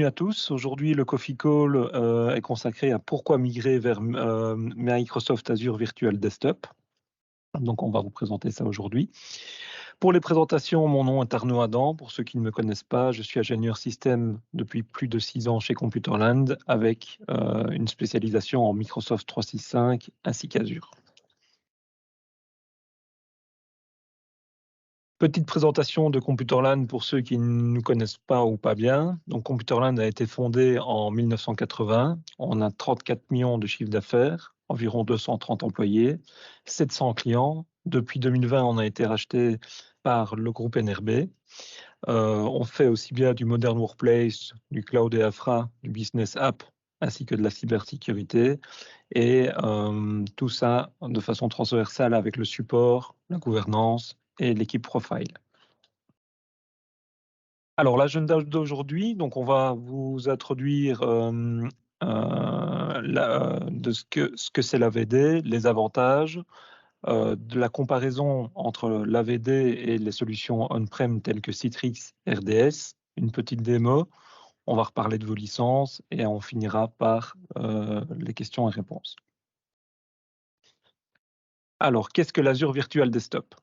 À tous. Aujourd'hui, le Coffee Call est consacré à pourquoi migrer vers Microsoft Azure Virtual Desktop. Donc, on va vous présenter ça aujourd'hui. Pour les présentations, mon nom est Arnaud Adam. Pour ceux qui ne me connaissent pas, je suis ingénieur système depuis plus de 6 ans chez Computerland avec une spécialisation en Microsoft 365 ainsi qu'Azure. Petite présentation de Computerland pour ceux qui ne nous connaissent pas ou pas bien. Donc, Computerland a été fondé en 1980. On a 34 millions de chiffre d'affaires, environ 230 employés, 700 clients. Depuis 2020, on a été racheté par le groupe NRB. On fait aussi bien du Modern Workplace, du Cloud et Infra, du Business App, ainsi que de la cybersécurité. Et tout ça de façon transversale avec le support, la gouvernance et l'équipe Profile. Alors l'agenda d'aujourd'hui, donc on va vous introduire de ce que c'est l'AVD, les avantages, de la comparaison entre l'AVD et les solutions on-prem telles que Citrix, RDS, une petite démo, on va reparler de vos licences et on finira par les questions et réponses. Alors, qu'est-ce que l'Azure Virtual Desktop?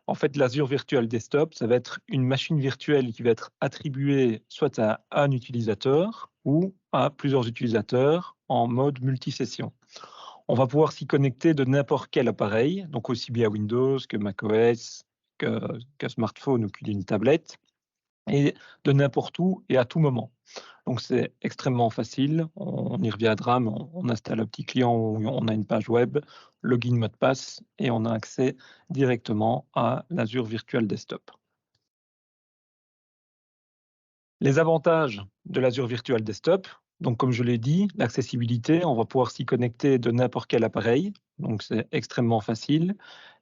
En fait, l'Azure Virtual Desktop, ça va être une machine virtuelle qui va être attribuée soit à un utilisateur ou à plusieurs utilisateurs en mode multisession. On va pouvoir s'y connecter de n'importe quel appareil, donc aussi bien Windows que macOS, qu'un smartphone ou qu'une tablette, et de n'importe où et à tout moment. Donc c'est extrêmement facile, on y reviendra, mais on installe un petit client où on a une page web, login, mot de passe, et on a accès directement à l'Azure Virtual Desktop. Les avantages de l'Azure Virtual Desktop, donc comme je l'ai dit, l'accessibilité, on va pouvoir s'y connecter de n'importe quel appareil, donc c'est extrêmement facile.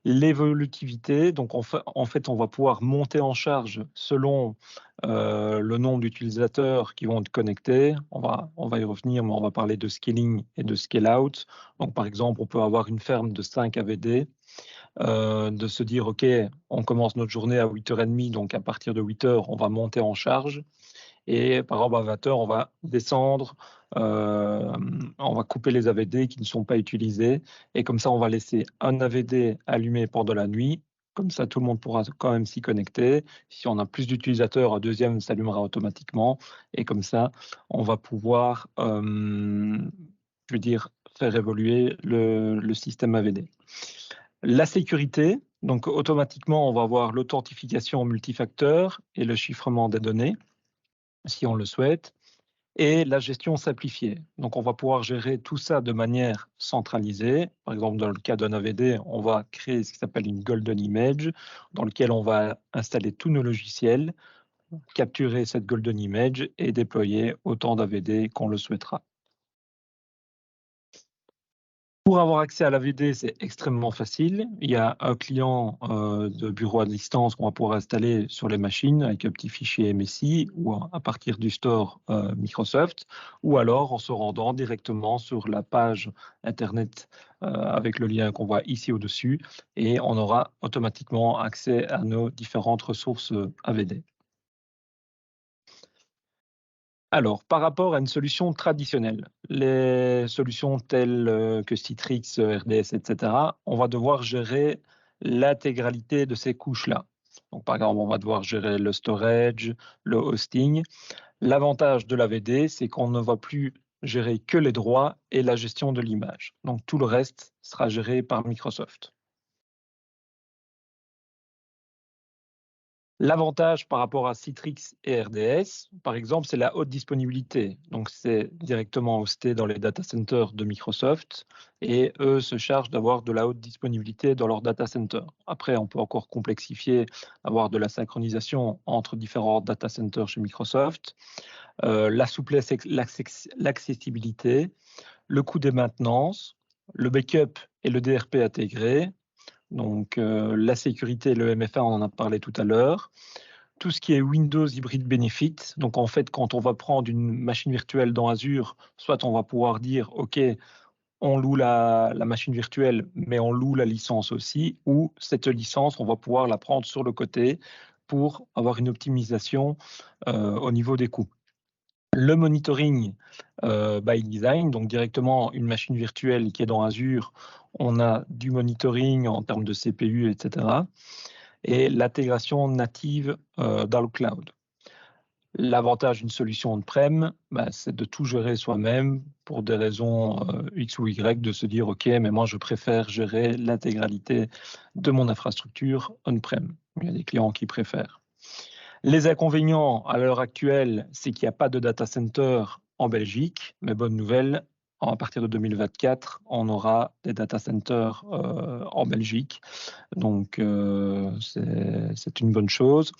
L'évolutivité, donc en fait, on va pouvoir monter en charge selon le nombre d'utilisateurs qui vont être connectés. On va y revenir, mais on va parler de scaling et de scale-out. Donc par exemple, on peut avoir une ferme de 5 AVD, de se dire, OK, on commence notre journée à 8h30, donc à partir de 8h, on va monter en charge. Et par exemple, à 20h, on va descendre, on va couper les AVD qui ne sont pas utilisés. Et comme ça, on va laisser un AVD allumé pendant la nuit. Comme ça, tout le monde pourra quand même s'y connecter. Si on a plus d'utilisateurs, un deuxième s'allumera automatiquement. Et comme ça, on va pouvoir, je veux dire, faire évoluer le système AVD. La sécurité, donc automatiquement, on va avoir l'authentification multifacteur et le chiffrement des données, si on le souhaite, et la gestion simplifiée. Donc, on va pouvoir gérer tout ça de manière centralisée. Par exemple, dans le cas d'un AVD, on va créer ce qui s'appelle une golden image, dans lequel on va installer tous nos logiciels, capturer cette golden image et déployer autant d'AVD qu'on le souhaitera. Pour avoir accès à l'AVD, c'est extrêmement facile. Il y a un client de bureau à distance qu'on va pouvoir installer sur les machines avec un petit fichier MSI ou à partir du store Microsoft, ou alors en se rendant directement sur la page Internet avec le lien qu'on voit ici au-dessus, et on aura automatiquement accès à nos différentes ressources AVD. Alors, par rapport à une solution traditionnelle, les solutions telles que Citrix, RDS, etc., on va devoir gérer l'intégralité de ces couches-là. Donc, par exemple, on va devoir gérer le storage, le hosting. L'avantage de l'AVD, c'est qu'on ne va plus gérer que les droits et la gestion de l'image. Donc, tout le reste sera géré par Microsoft. L'avantage par rapport à Citrix et RDS, par exemple, c'est la haute disponibilité. Donc, c'est directement hosté dans les data centers de Microsoft et eux se chargent d'avoir de la haute disponibilité dans leur data center. Après, on peut encore complexifier, avoir de la synchronisation entre différents data centers chez Microsoft, la souplesse et l'accessibilité, le coût des maintenances, le backup et le DRP intégré. Donc, la sécurité et le MFA, on en a parlé tout à l'heure. Tout ce qui est Windows Hybrid Benefit, donc en fait, quand on va prendre une machine virtuelle dans Azure, soit on va pouvoir dire, OK, on loue la machine virtuelle, mais on loue la licence aussi, ou cette licence, on va pouvoir la prendre sur le côté pour avoir une optimisation au niveau des coûts. Le monitoring by design, donc directement une machine virtuelle qui est dans Azure, on a du monitoring en termes de CPU, etc. Et l'intégration native dans le cloud. L'avantage d'une solution on-prem, c'est de tout gérer soi-même pour des raisons X ou Y, de se dire « Ok, mais moi je préfère gérer l'intégralité de mon infrastructure on-prem ». Il y a des clients qui préfèrent. Les inconvénients à l'heure actuelle, c'est qu'il n'y a pas de data center en Belgique, mais bonne nouvelle, à partir de 2024, on aura des data centers en Belgique, donc c'est une bonne chose.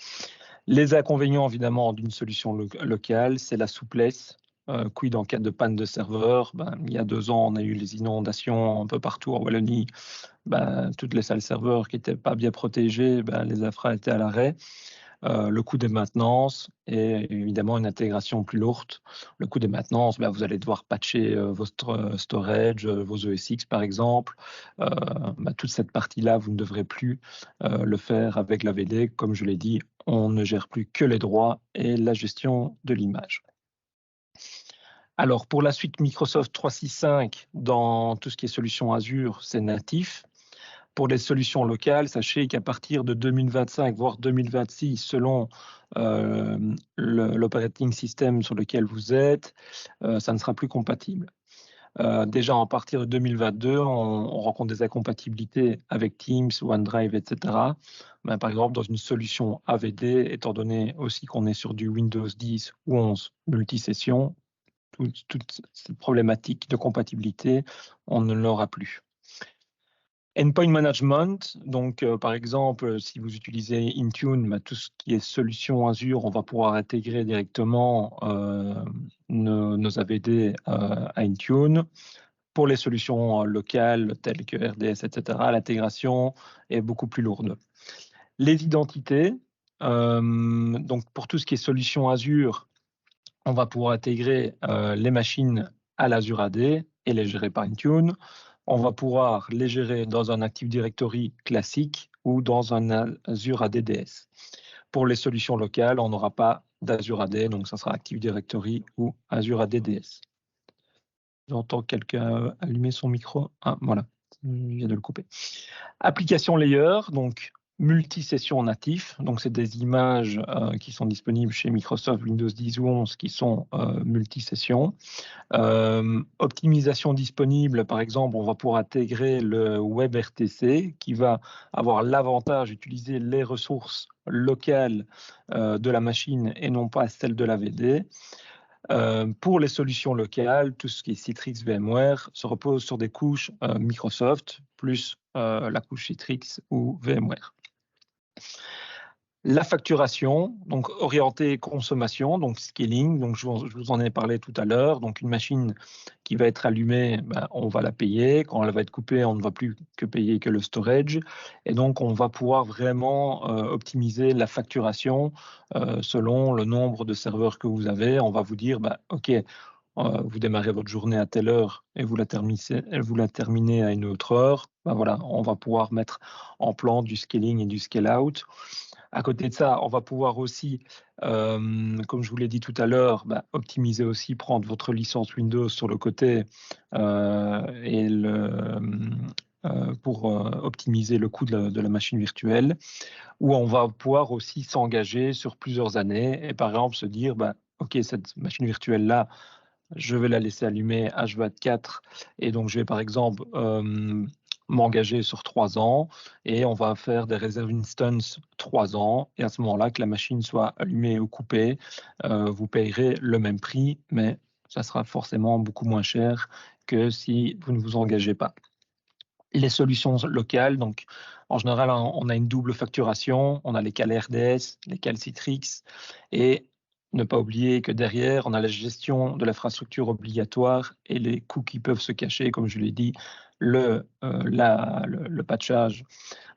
Les inconvénients, évidemment, d'une solution locale, c'est la souplesse. Quid en cas de panne de serveur, il y a 2 ans, on a eu les inondations un peu partout en Wallonie. Toutes les salles serveurs qui n'étaient pas bien protégées, les infra étaient à l'arrêt. Le coût des maintenances et évidemment une intégration plus lourde. Le coût des maintenances, vous allez devoir patcher votre storage, vos ESX par exemple. Toute cette partie-là, vous ne devrez plus le faire avec la VD. Comme je l'ai dit, on ne gère plus que les droits et la gestion de l'image. Alors, pour la suite Microsoft 365, dans tout ce qui est solution Azure, c'est natif. Pour les solutions locales, sachez qu'à partir de 2025, voire 2026, selon l'operating system sur lequel vous êtes, ça ne sera plus compatible. Déjà, à partir de 2022, on rencontre des incompatibilités avec Teams, OneDrive, etc. Par exemple, dans une solution AVD, étant donné aussi qu'on est sur du Windows 10 ou 11 multisession, toute cette problématique de compatibilité, on ne l'aura plus. Endpoint management, donc par exemple, si vous utilisez Intune, tout ce qui est solution Azure, on va pouvoir intégrer directement nos AVD à Intune. Pour les solutions locales telles que RDS, etc., l'intégration est beaucoup plus lourde. Les identités, donc pour tout ce qui est solution Azure, on va pouvoir intégrer les machines à l'Azure AD et les gérer par Intune. On va pouvoir les gérer dans un Active Directory classique ou dans un Azure ADDS. Pour les solutions locales, on n'aura pas d'Azure AD, donc ça sera Active Directory ou Azure ADDS. J'entends quelqu'un allumer son micro. Ah, voilà, je viens de le couper. Application layer, donc multi-session natif, donc c'est des images qui sont disponibles chez Microsoft Windows 10 ou 11 qui sont multi-sessions. Optimisation disponible, par exemple, on va pouvoir intégrer le WebRTC qui va avoir l'avantage d'utiliser les ressources locales de la machine et non pas celles de la VD. Pour les solutions locales, tout ce qui est Citrix VMware se repose sur des couches Microsoft plus la couche Citrix ou VMware. La facturation, donc orientée consommation, donc scaling, donc je vous en ai parlé tout à l'heure. Donc une machine qui va être allumée, on va la payer. Quand elle va être coupée, on ne va plus que payer que le storage. Et donc on va pouvoir vraiment optimiser la facturation selon le nombre de serveurs que vous avez. On va vous dire, OK, vous démarrez votre journée à telle heure et vous la terminez à une autre heure. Voilà, on va pouvoir mettre en plan du scaling et du scale-out. À côté de ça, on va pouvoir aussi, comme je vous l'ai dit tout à l'heure, optimiser aussi, prendre votre licence Windows sur le côté pour optimiser le coût de la machine virtuelle, où on va pouvoir aussi s'engager sur plusieurs années et par exemple se dire, OK, cette machine virtuelle-là, je vais la laisser allumer H24 et donc je vais par exemple m'engager sur 3 ans et on va faire des reserve instances 3 ans et à ce moment-là, que la machine soit allumée ou coupée, vous payerez le même prix, mais ça sera forcément beaucoup moins cher que si vous ne vous engagez pas. Les solutions locales, donc en général, on a une double facturation, on a les cales RDS, les cales Citrix et ne pas oublier que derrière, on a la gestion de l'infrastructure obligatoire et les coûts qui peuvent se cacher, comme je l'ai dit, le patchage,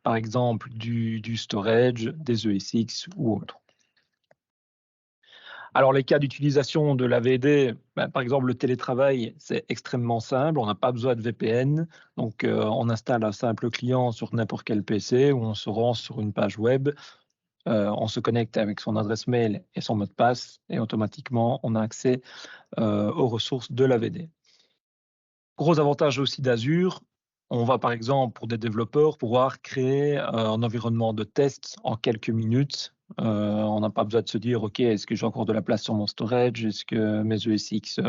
par exemple, du storage, des ESX ou autre. Alors, les cas d'utilisation de la VD, par exemple, le télétravail, c'est extrêmement simple. On n'a pas besoin de VPN. Donc, on installe un simple client sur n'importe quel PC ou on se rend sur une page web. on se connecte avec son adresse mail et son mot de passe et automatiquement, on a accès aux ressources de l'AVD. Gros avantage aussi d'Azure, on va par exemple pour des développeurs pouvoir créer un environnement de test en quelques minutes. On n'a pas besoin de se dire ok, est-ce que j'ai encore de la place sur mon storage, est-ce que mes ESX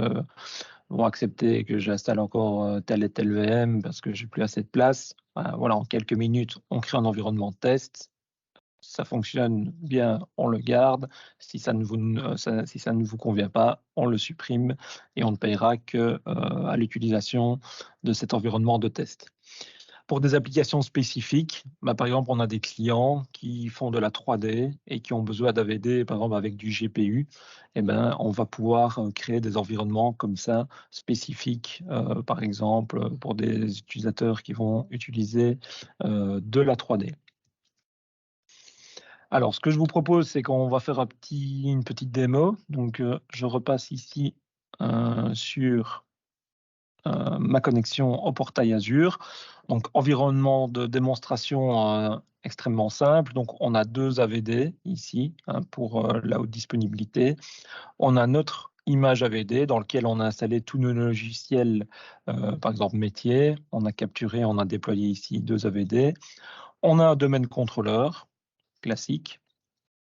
vont accepter que j'installe encore telle et telle VM parce que j'ai plus assez de place. Voilà, en quelques minutes, on crée un environnement de test. Ça fonctionne bien, on le garde. Si ça ne vous convient pas, on le supprime et on ne payera que à l'utilisation de cet environnement de test. Pour des applications spécifiques, par exemple, on a des clients qui font de la 3D et qui ont besoin d'AVD, par exemple avec du GPU. On va pouvoir créer des environnements comme ça, spécifiques, par exemple, pour des utilisateurs qui vont utiliser de la 3D. Alors, ce que je vous propose, c'est qu'on va faire une petite démo. Donc, je repasse ici sur ma connexion au portail Azure. Donc, environnement de démonstration extrêmement simple. Donc, on a 2 AVD ici pour la haute disponibilité. On a notre image AVD dans lequel on a installé tous nos logiciels, par exemple métier. On a capturé, on a déployé ici 2 AVD. On a un domaine contrôleur classique.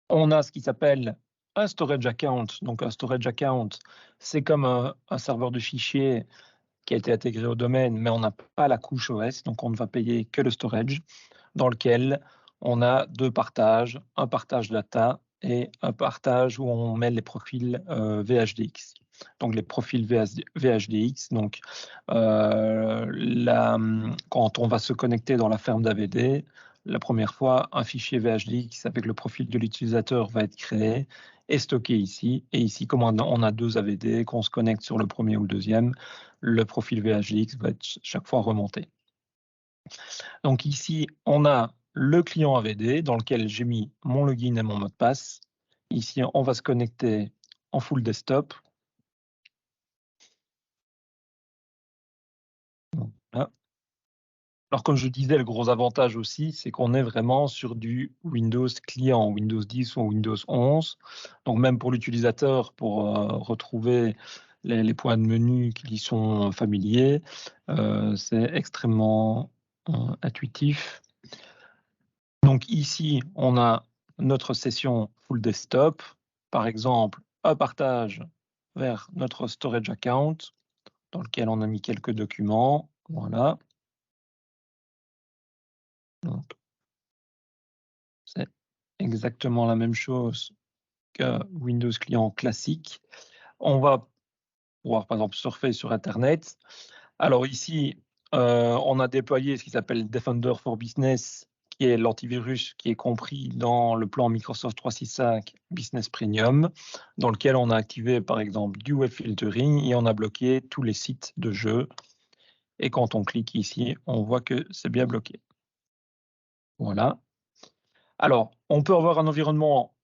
On a ce qui s'appelle un storage account. Donc, un storage account, c'est comme un serveur de fichiers qui a été intégré au domaine, mais on n'a pas la couche OS, donc on ne va payer que le storage, dans lequel on a 2 partages, un partage data et un partage où on met les profils VHDX. Donc, les profils VHDX, donc quand on va se connecter dans la ferme d'AVD, la première fois, un fichier VHDX avec le profil de l'utilisateur va être créé et stocké ici. Et ici, comme on a 2 AVD, qu'on se connecte sur le premier ou le deuxième, le profil VHDX va être chaque fois remonté. Donc ici, on a le client AVD dans lequel j'ai mis mon login et mon mot de passe. Ici, on va se connecter en full desktop. Voilà. Alors, comme je disais, le gros avantage aussi, c'est qu'on est vraiment sur du Windows client, Windows 10 ou Windows 11. Donc, même pour l'utilisateur, pour retrouver les points de menu qui lui sont familiers, c'est extrêmement intuitif. Donc, ici, on a notre session full desktop. Par exemple, un partage vers notre storage account, dans lequel on a mis quelques documents. Voilà. Donc, c'est exactement la même chose que Windows client classique. On va pouvoir, par exemple, surfer sur Internet. Alors ici, on a déployé ce qui s'appelle Defender for Business, qui est l'antivirus qui est compris dans le plan Microsoft 365 Business Premium, dans lequel on a activé, par exemple, du web filtering et on a bloqué tous les sites de jeux. Et quand on clique ici, on voit que c'est bien bloqué. Voilà. Alors, on peut avoir un environnement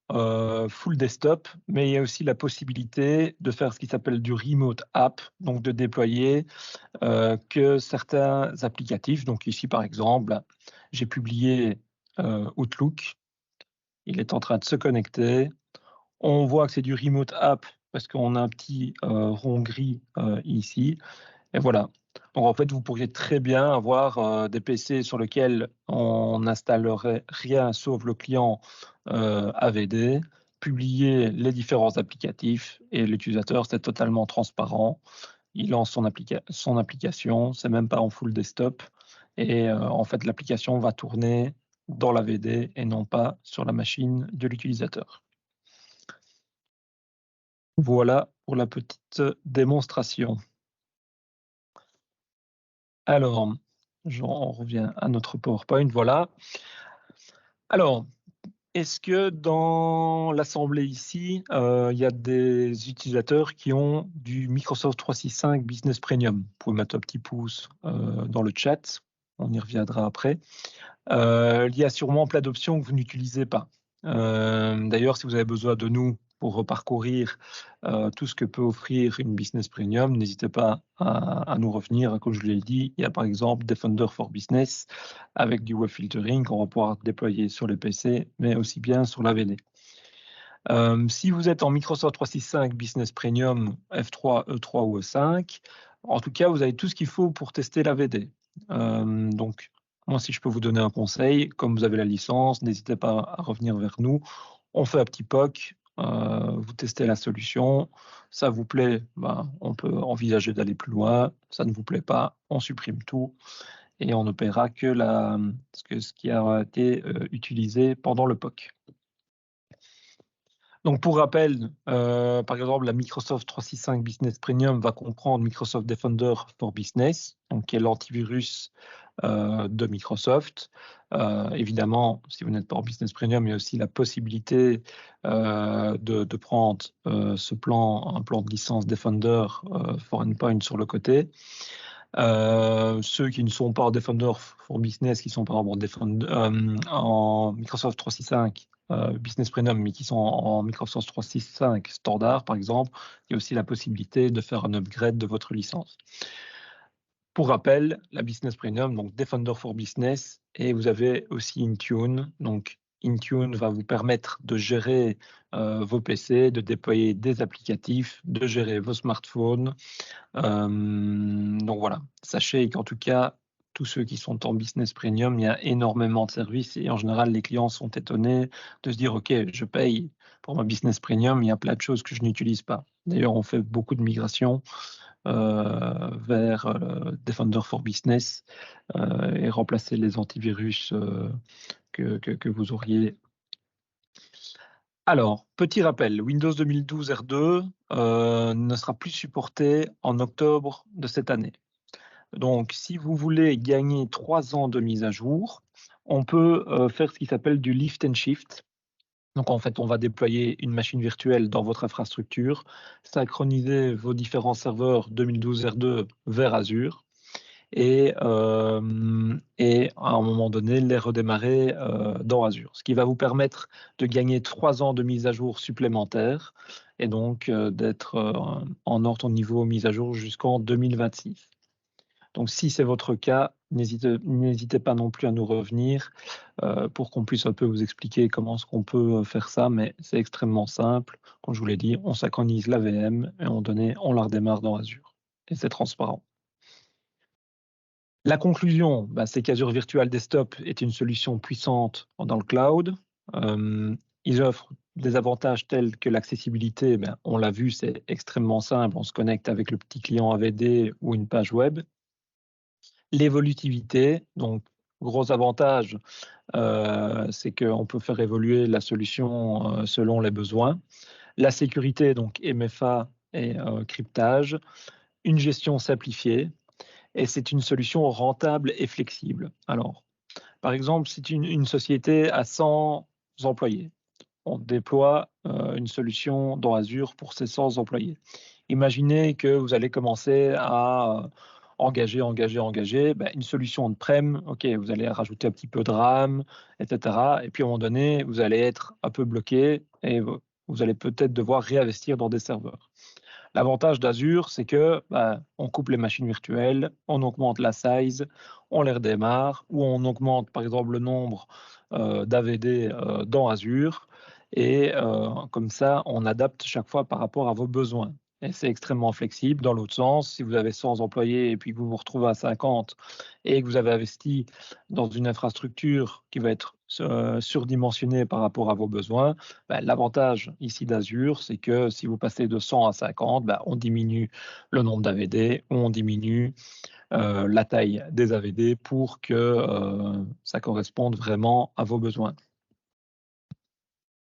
full desktop, mais il y a aussi la possibilité de faire ce qui s'appelle du remote app, donc de déployer que certains applicatifs. Donc ici, par exemple, j'ai publié Outlook. Il est en train de se connecter. On voit que c'est du remote app parce qu'on a un petit rond gris ici. Et voilà. Donc en fait, vous pourriez très bien avoir des PC sur lesquels on n'installerait rien sauf le client AVD, publier les différents applicatifs et l'utilisateur, c'est totalement transparent. Il lance son application, c'est même pas en full desktop. Et en fait, l'application va tourner dans l'AVD et non pas sur la machine de l'utilisateur. Voilà pour la petite démonstration. Alors, on revient à notre PowerPoint, voilà. Alors, est-ce que dans l'assemblée ici, il y a des utilisateurs qui ont du Microsoft 365 Business Premium? Vous pouvez mettre un petit pouce dans le chat, on y reviendra après. Il y a sûrement plein d'options que vous n'utilisez pas. D'ailleurs, si vous avez besoin de nous pour reparcourir tout ce que peut offrir une Business Premium, n'hésitez pas à nous revenir. Comme je l'ai dit, il y a par exemple Defender for Business avec du web filtering qu'on va pouvoir déployer sur les PC, mais aussi bien sur l'AVD. Si vous êtes en Microsoft 365 Business Premium F3, E3 ou E5, en tout cas, vous avez tout ce qu'il faut pour tester l'AVD. Donc, moi, si je peux vous donner un conseil, comme vous avez la licence, n'hésitez pas à revenir vers nous. On fait un petit POC, vous testez la solution. Ça vous plaît, on peut envisager d'aller plus loin. Ça ne vous plaît pas, on supprime tout et on ne paiera que ce qui a été utilisé pendant le POC. Donc, pour rappel, par exemple, la Microsoft 365 Business Premium va comprendre Microsoft Defender for Business, donc qui est l'antivirus de Microsoft. Évidemment, si vous n'êtes pas en Business Premium, il y a aussi la possibilité de prendre un plan de licence Defender for Endpoint sur le côté. Ceux qui ne sont pas en Defender for Business, qui sont par exemple en Microsoft 365 Business Premium, mais qui sont en Microsoft 365 Standard, par exemple, il y a aussi la possibilité de faire un upgrade de votre licence. Pour rappel, la Business Premium, donc Defender for Business, et vous avez aussi Intune. Donc, Intune va vous permettre de gérer vos PC, de déployer des applicatifs, de gérer vos smartphones. Donc voilà, sachez qu'en tout cas, tous ceux qui sont en Business Premium, il y a énormément de services et en général, les clients sont étonnés de se dire « Ok, je paye pour ma Business Premium, il y a plein de choses que je n'utilise pas ». D'ailleurs, on fait beaucoup de migrations vers Defender for Business et remplacer les antivirus que vous auriez. Alors, petit rappel, Windows 2012 R2 ne sera plus supporté en octobre de cette année. Donc, si vous voulez gagner 3 ans de mise à jour, on peut faire ce qui s'appelle du lift and shift. Donc, en fait, on va déployer une machine virtuelle dans votre infrastructure, synchroniser vos différents serveurs 2012 R2 vers Azure et à un moment donné, les redémarrer dans Azure. Ce qui va vous permettre de gagner 3 ans de mise à jour supplémentaires et donc d'être en ordre au niveau mise à jour jusqu'en 2026. Donc, si c'est votre cas, n'hésitez pas non plus à nous revenir pour qu'on puisse un peu vous expliquer comment est-ce qu'on peut faire ça, mais c'est extrêmement simple. Comme je vous l'ai dit, on synchronise la VM et on la redémarre dans Azure. Et c'est transparent. La conclusion, c'est qu'Azure Virtual Desktop est une solution puissante dans le cloud. Ils offrent des avantages tels que l'accessibilité, on l'a vu, c'est extrêmement simple. On se connecte avec le petit client AVD ou une page web. L'évolutivité, donc gros avantage, c'est qu'on peut faire évoluer la solution selon les besoins. La sécurité, donc MFA et cryptage. Une gestion simplifiée. Et c'est une solution rentable et flexible. Alors, par exemple, si une société a 100 employés, on déploie une solution dans Azure pour ces 100 employés. Imaginez que vous allez commencer à engager. Une solution on-prem, ok, vous allez rajouter un petit peu de RAM, etc. Et puis à un moment donné, vous allez être un peu bloqué et vous allez peut-être devoir réinvestir dans des serveurs. L'avantage d'Azure, c'est que on coupe les machines virtuelles, on augmente la size, on les redémarre, ou on augmente par exemple le nombre d'AVD dans Azure, et comme ça, on adapte chaque fois par rapport à vos besoins. Et c'est extrêmement flexible. Dans l'autre sens, si vous avez 100 employés et puis que vous vous retrouvez à 50 et que vous avez investi dans une infrastructure qui va être surdimensionnée par rapport à vos besoins, l'avantage ici d'Azure, c'est que si vous passez de 100 à 50, on diminue le nombre d'AVD, on diminue la taille des AVD pour que ça corresponde vraiment à vos besoins.